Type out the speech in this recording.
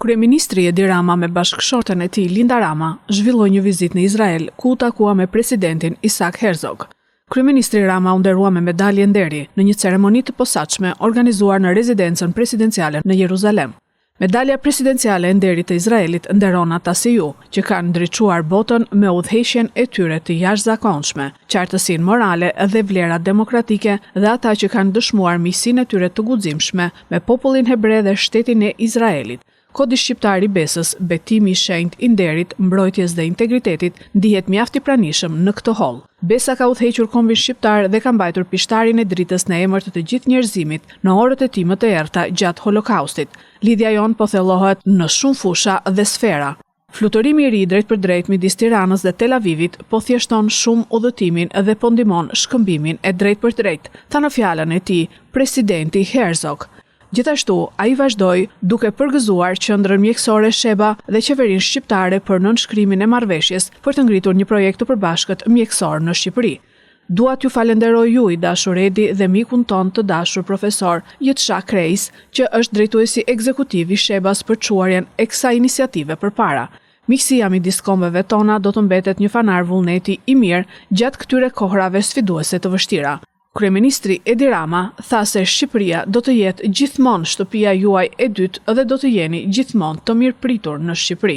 Kryeministri Edi Rama me bashkëshorten e tij Linda Rama zhvilloi një vizitë në Izrael ku u takua me presidentin Isaac Herzog. Kryeministri Rama u nderua me medalje nderi në një ceremoni të posaçme organizuar në rezidencën presidenciale në Jeruzalem. Medalja presidenciale e nderit të Izraelit nderon ata si ju, që kanë ndriçuar botën me udhëheqjen e tyre të jashtëzakonshme, qartësinë morale dhe vlerat demokratike dhe ata që kanë dëshmuar miqësinë e tyre të guximshme me popullin hebre dhe shtetin e Izraelit. Kodi shqiptar i besës, betimi i shenjtë i nderit, mbrojtjes dhe integritetit ndihet mjaft i pranishëm në këtë holl. Besa ka udhëhequr kombin shqiptar dhe ka mbajtur pishtarin e dritës në emër të gjithë njerëzimit në orët e tij më të errta gjatë Holokaustit. Lidhja jon po thellohet në shumë fusha dhe sfera. Fluturimi i ri drejt për drejt midis Tiranës dhe Tel Avivit po thjeshton shumë udhëtimin dhe po ndihmon shkëmbimin e drejt për drejt, tha në fjalën e tij presidenti Herzog. Gjithashtu, ai vazhdoi duke përgëzuar qendrën mjekësore Sheba dhe qeverinë shqiptare për nënshkrimin e marrëveshjes për të ngritur një projekt të përbashkët mjekësor në Shqipëri. Dua t'ju falenderoj ju i dashur Edi dhe mikun ton të dashur profesor Jetësha Krejs, që është drejtuesi ekzekutiv i Shebas për çuarjen e kësaj iniciative përpara. Miqësia midis kombeve tona do të mbetet një fanar vullneti i mirë gjatë këtyre kohrave sfiduese të vështira. Kryeministri Edi Rama tha se Shqipëria do të jetë gjithmonë shtëpia juaj e dytë dhe do të jeni gjithmonë të mirëpritur në Shqipëri.